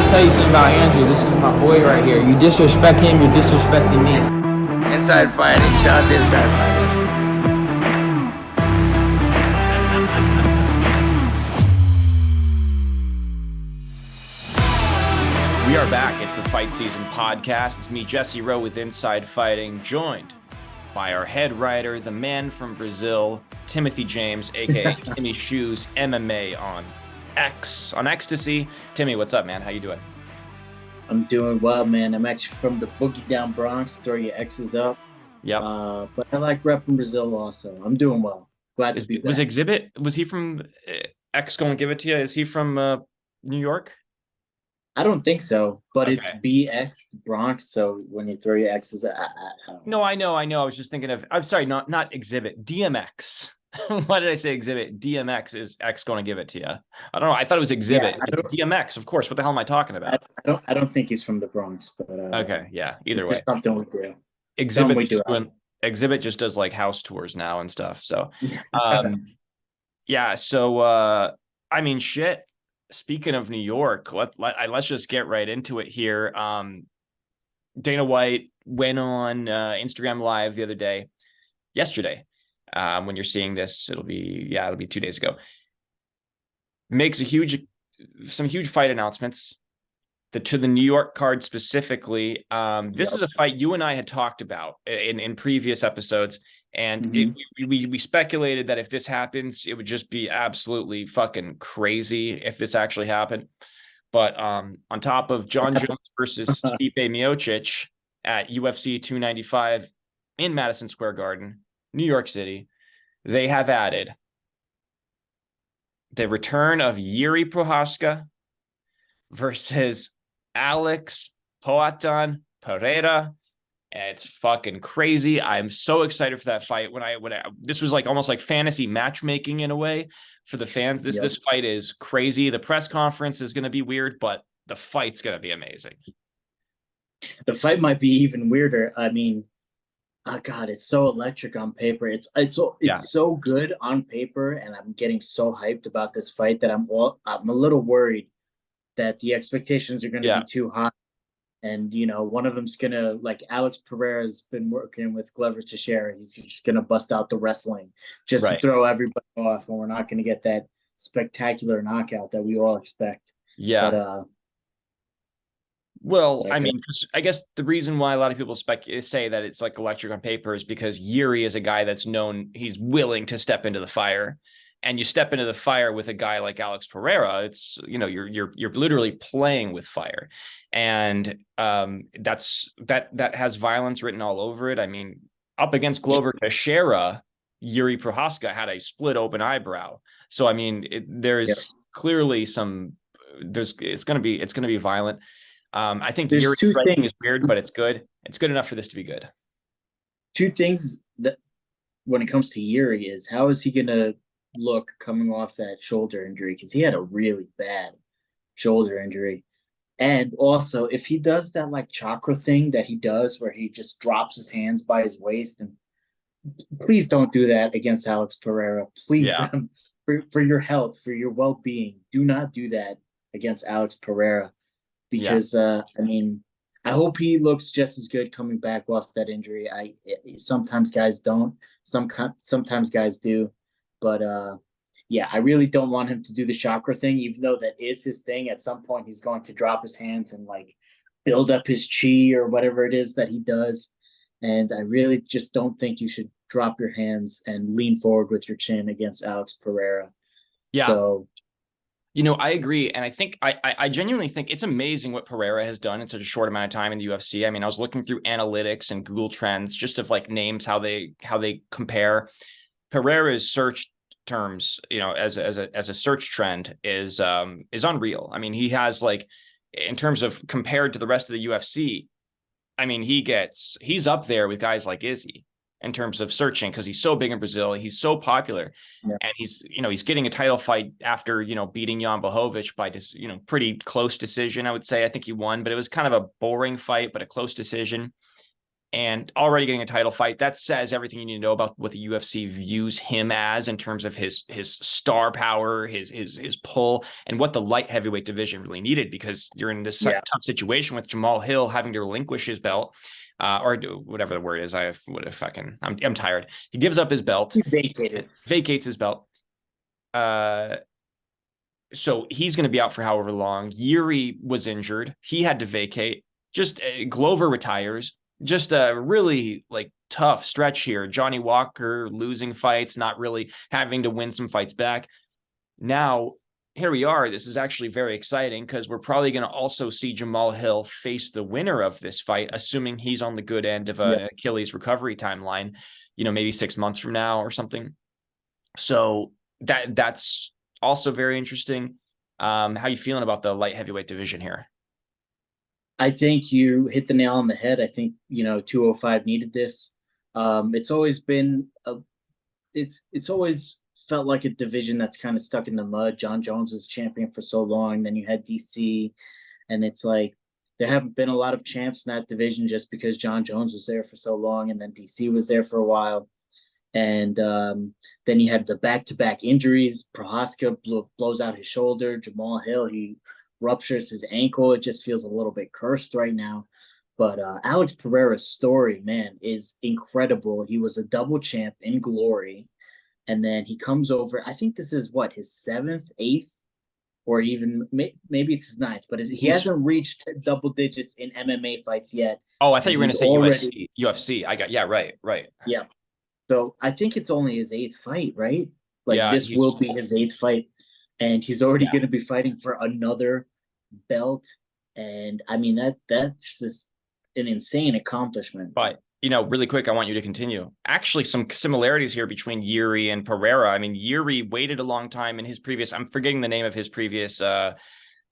tell you something about Andrew. This is my boy right here. You disrespect him, you're disrespecting me. Inside fighting. Shout out to Inside Fighting. We are back. It's the Fight Season Podcast. It's me, Jesse Rowe, with Inside Fighting, joined by our head writer, the man from Brazil, Timothy James, a.k.a. Timmy Shoes, MMA on X, on Ecstasy. Timmy, what's up, man? How you doing? I'm doing well, man. I'm actually from the Boogie Down Bronx. Throw your X's up. Yep. But I like repping Brazil also. I'm doing well. Glad to be back. Was he from X going to give it to you? Is he from New York? I don't think so, but Okay. It's BX Bronx. So when you throw your X's, I don't know. No, I know. I was just thinking of, I'm sorry, not Exhibit, DMX. Why did I say Exhibit? DMX is X going to give it to you. I don't know. I thought it was Exhibit. Yeah, It's DMX, of course. What the hell am I talking about? I don't think he's from the Bronx, but Okay, yeah. Either way, it's something we do. Exhibit just does like house tours now and stuff. So, yeah. So, I mean, shit. Speaking of New York, let's just get right into it here. Dana White went on Instagram Live yesterday. When you're seeing this, it'll be 2 days ago. Makes some huge fight announcements. To the New York card specifically. This is a fight you and I had talked about in previous episodes, and we speculated that if this happens, it would just be absolutely fucking crazy if this actually happened. But on top of John Jones versus Stipe Miocic at UFC 295 in Madison Square Garden, New York City, they have added the return of Jiri Prochazka versus Alex Pereira. And it's fucking crazy. I'm so excited for that fight. This was like almost like fantasy matchmaking in a way for the fans. This fight is crazy. The press conference is going to be weird, but the fight's going to be amazing. The fight might be even weirder. I mean, oh God, it's so electric on paper. It's so good on paper, and I'm getting so hyped about this fight that I'm a little worried that the expectations are going to be too high. And, one of them's going to, like Alex Pereira has been working with Glover Teixeira. He's just going to bust out the wrestling just to throw everybody off. And we're not going to get that spectacular knockout that we all expect. Yeah. But, I mean, I guess the reason why a lot of people say that it's like electric on paper is because Jiri is a guy that's known he's willing to step into the fire. And you step into the fire with a guy like Alex Pereira, it's, you're literally playing with fire. And that has violence written all over it. I mean, up against Glover Teixeira, Jiri Prochazka had a split open eyebrow. So, I mean, there's clearly it's going to be violent. I think Jiri's striking is weird, but it's good. It's good enough for this to be good. Two things that when it comes to Jiri is how is he going to look coming off that shoulder injury, because he had a really bad shoulder injury. And also, if he does that like chakra thing that he does where he just drops his hands by his waist, and please don't do that against Alex Pereira. Please, for your health, for your well-being, do not do that against Alex Pereira, because I mean, I hope he looks just as good coming back off that injury. Sometimes guys don't, sometimes guys do. But, I really don't want him to do the chakra thing, even though that is his thing. At some point, he's going to drop his hands and, like, build up his chi or whatever it is that he does. And I really just don't think you should drop your hands and lean forward with your chin against Alex Pereira. Yeah. So, I agree. And I think I genuinely think it's amazing what Pereira has done in such a short amount of time in the UFC. I mean, I was looking through analytics and Google Trends just of like names, how they compare. Pereira's search terms, as a search trend is unreal. I mean, he has like, in terms of compared to the rest of the UFC, I mean, he's up there with guys like Izzy in terms of searching, because he's so big in Brazil, he's so popular, and he's getting a title fight after beating Jan Blachowicz by just pretty close decision. I would say I think he won, but it was kind of a boring fight, but a close decision. and already getting a title fight. That says everything you need to know about what the UFC views him as in terms of his star power, his pull, and what the light heavyweight division really needed, because you're in this tough situation with Jamal Hill having to relinquish his belt, or whatever the word is. I'm tired. He gives up his belt, vacates his belt. So he's going to be out for however long. Jiri was injured. He had to vacate. Just Glover retires. Just a really like tough stretch here. Johnny Walker losing fights, not really having to win some fights back. Now, here we are. This is actually very exciting because we're probably going to also see Jamal Hill face the winner of this fight, assuming he's on the good end of an Achilles recovery timeline, maybe 6 months from now or something. So that's also very interesting. How you feeling about the light heavyweight division here? I think you hit the nail on the head. I think 205 needed this. It's always been it's always felt like a division that's kind of stuck in the mud. John Jones was champion for so long. Then you had DC, and it's like there haven't been a lot of champs in that division just because John Jones was there for so long, and then DC was there for a while. And then you had the back-to-back injuries. Prochazka blows out his shoulder. Jamal Hill, he ruptures his ankle. It just feels a little bit cursed right now. But Alex Pereira's story, man, is incredible. He was a double champ in glory. And then he comes over. I think this is his 7th, 8th, or even maybe it's his 9th, but he hasn't reached double digits in MMA fights yet. Oh, I thought you were going to say UFC. Right. Yeah. So I think it's only his 8th fight, right? This will be his 8th fight. And he's already going to be fighting for another belt. And I mean, that's just an insane accomplishment. But, really quick, I want you to continue. Actually, some similarities here between Jiri and Pereira. I mean, Jiri waited a long time in his previous, I'm forgetting the name of his previous, where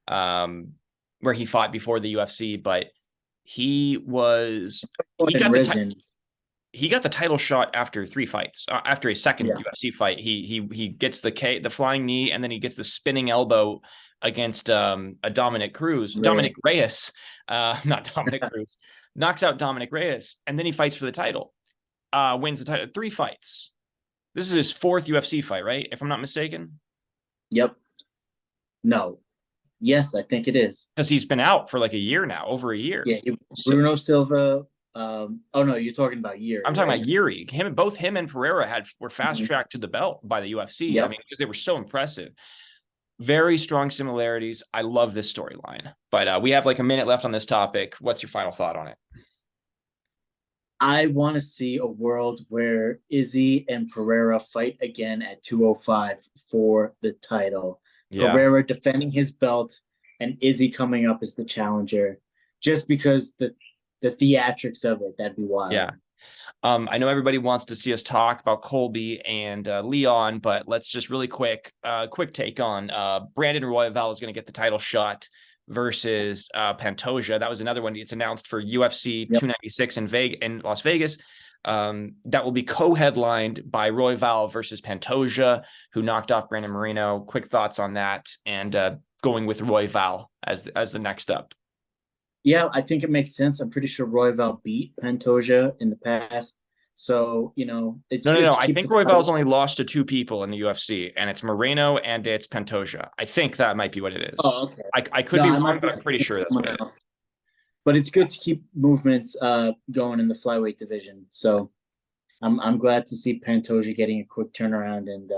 he fought before the UFC, but he got the title shot after 3 fights. After a second UFC fight, he gets the flying knee, and then he gets the spinning elbow against a Dominic Reyes, not Dominic Cruz, knocks out Dominic Reyes, and then he fights for the title, wins the title. 3 fights. This is his 4th UFC fight, right? If I'm not mistaken. Yep. No. Yes, I think it is. Because he's been out for like a year now, over a year. Yeah, Bruno Silva. Oh no, you're talking about Jiri. I'm talking about Jiri. Both him and Pereira were fast tracked to the belt by the UFC. Yep. I mean, because they were so impressive. Very strong similarities. I love this storyline. But we have like a minute left on this topic. What's your final thought on it? I want to see a world where Izzy and Pereira fight again at 205 for the title. Yeah. Pereira defending his belt and Izzy coming up as the challenger, just because the theatrics of it. That'd be wild. Yeah. I know everybody wants to see us talk about Colby and Leon, but let's just really quick take on Brandon Royval is going to get the title shot versus Pantoja. That was another one. It's announced for UFC 296 in Las Vegas. That will be co-headlined by Royval versus Pantoja, who knocked off Brandon Moreno. Quick thoughts on that, and going with Royval as the next up. Yeah, I think it makes sense. I'm pretty sure Royval beat Pantoja in the past. So, it's no. I think Royval's only lost to 2 people in the UFC, and it's Moreno and it's Pantoja. I think that might be what it is. Oh, okay. I could be wrong, but I'm pretty sure that's what it is. But it's good to keep movements going in the flyweight division. So I'm glad to see Pantoja getting a quick turnaround and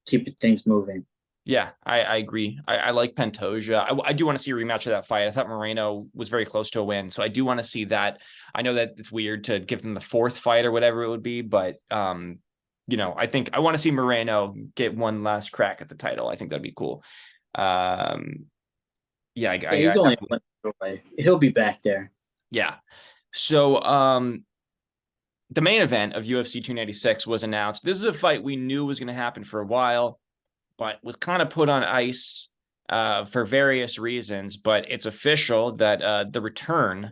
keep things moving. Yeah, I agree. I like Pantoja. I do want to see a rematch of that fight. I thought Moreno was very close to a win, so I do want to see that. I know that it's weird to give them the 4th fight or whatever it would be, but I think I want to see Moreno get one last crack at the title. I think that'd be cool. He's only one away. He'll be back there. Yeah. So the main event of UFC 296 was announced. This is a fight we knew was going to happen for a while, but was kind of put on ice for various reasons. But it's official that the return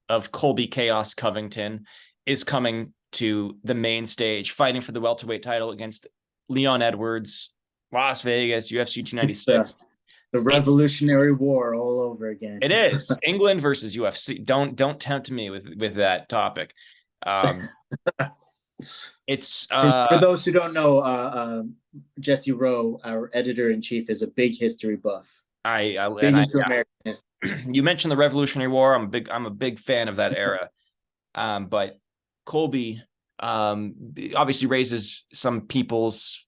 of Colby Chaos Covington is coming to the main stage, fighting for the welterweight title against Leon Edwards, Las Vegas, UFC 296. The Revolutionary War all over again. It is England versus UFC. Don't tempt me with that topic. It's for those who don't know, Jesse Rowe, our editor-in-chief, is a big history buff. Big into American history. You mentioned the Revolutionary War. I'm a big fan of that era. But Colby obviously raises some people's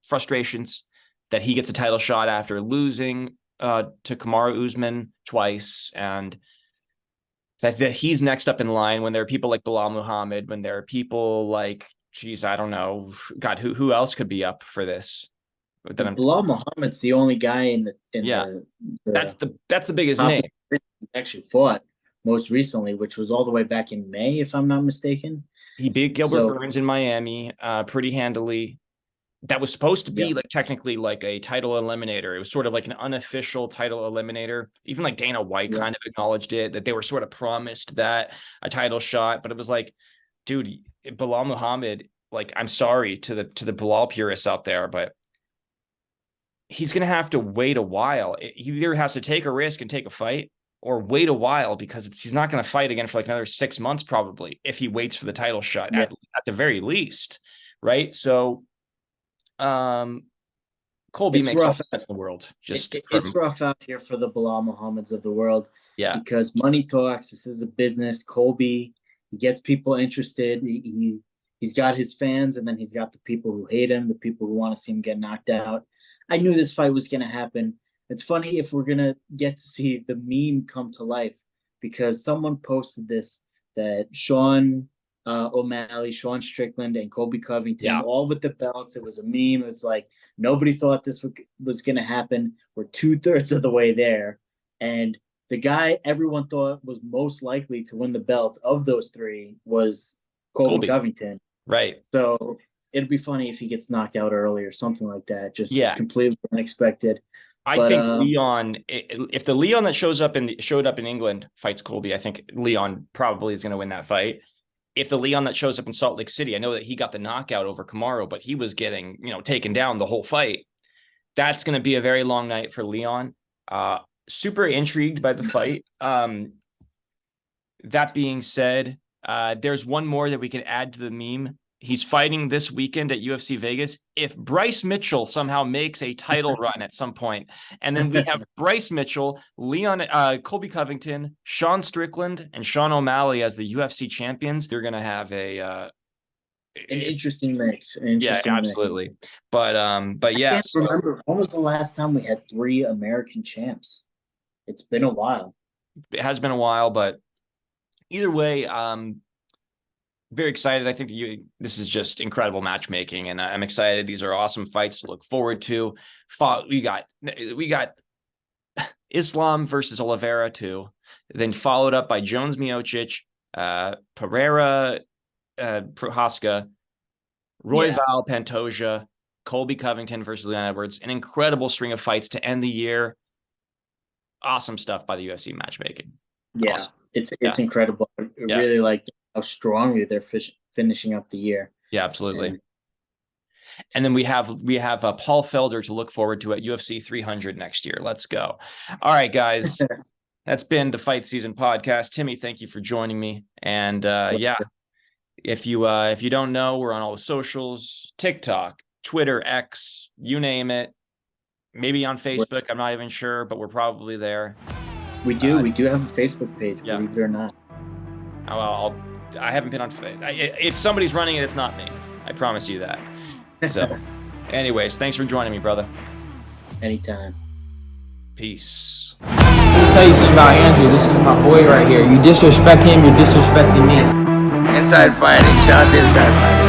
frustrations that he gets a title shot after losing to Kamaru Usman twice, and that he's next up in line when there are people like Bilal Muhammad, when there are people like, geez, I don't know, God, who else could be up for this? Bilal Muhammad's the only guy in the that's the biggest name. Actually fought most recently, which was all the way back in May, if I'm not mistaken. He beat Gilbert Burns in Miami pretty handily. That was supposed to be like technically like a title eliminator. It was sort of like an unofficial title eliminator. Even like Dana White kind of acknowledged it, that they were sort of promised that a title shot, but it was like, dude, Bilal Muhammad, like, I'm sorry to the Bilal purists out there, but he's going to have to wait a while. He either has to take a risk and take a fight, or wait a while, because he's not going to fight again for like another 6 months, probably, if he waits for the title shot at the very least. Right. So, Colby makes all the sense in the world. It's rough out here for the Bilal Muhammads of the world. Yeah. Because money talks. This is a business. Colby, he gets people interested. He's got his fans, and then he's got the people who hate him, the people who want to see him get knocked out. I knew this fight was going to happen. It's funny if we're going to get to see the meme come to life, because someone posted this, that Sean O'Malley, Sean Strickland, and Colby Covington, all with the belts. It was a meme. It's like, nobody thought this was going to happen. We're 2/3 of the way there. And the guy everyone thought was most likely to win the belt of those three was Colby Covington. Right. So it'd be funny if he gets knocked out early or something like that. Just completely unexpected. I think Leon, if the Leon that showed up in England fights Colby, I think Leon probably is going to win that fight. If the Leon that shows up in Salt Lake City, I know that he got the knockout over Kamaru, but he was getting, taken down the whole fight. That's going to be a very long night for Leon. Super intrigued by the fight. That being said, there's one more that we can add to the meme. He's fighting this weekend at UFC Vegas. If Bryce Mitchell somehow makes a title run at some point, and then we have Bryce Mitchell, Colby Covington, Sean Strickland, and Sean O'Malley as the UFC champions, you're going to have an interesting mix. Absolutely. But yeah. I can't remember, when was the last time we had 3 American champs? It's been a while. It has been a while, but either way, very excited. I think this is just incredible matchmaking, and I'm excited. These are awesome fights to look forward to. We got Islam versus Oliveira too, then followed up by Jones Miocic, Pereira, Prochazka, Royval, Pantoja, Colby Covington versus Leon Edwards. An incredible string of fights to end the year. Awesome stuff by the UFC matchmaking. Yeah, awesome. It's incredible. I really like how strongly they're finishing up the year. Yeah, absolutely. And then we have Paul Felder to look forward to at UFC 300 next year. Let's go. All right, guys. That's been the Fight Season podcast. Timmy, thank you for joining me. And if you don't know, we're on all the socials, TikTok, Twitter, X, you name it. Maybe on Facebook. I'm not even sure, but we're probably there. We do have a Facebook page, believe it or not. Well, I haven't been on. If somebody's running it, it's not me. I promise you that. So, anyways, thanks for joining me, brother. Anytime. Peace. Let me tell you something about Andrew. This is my boy right here. You disrespect him, you're disrespecting me. Inside fighting, Inside fighting.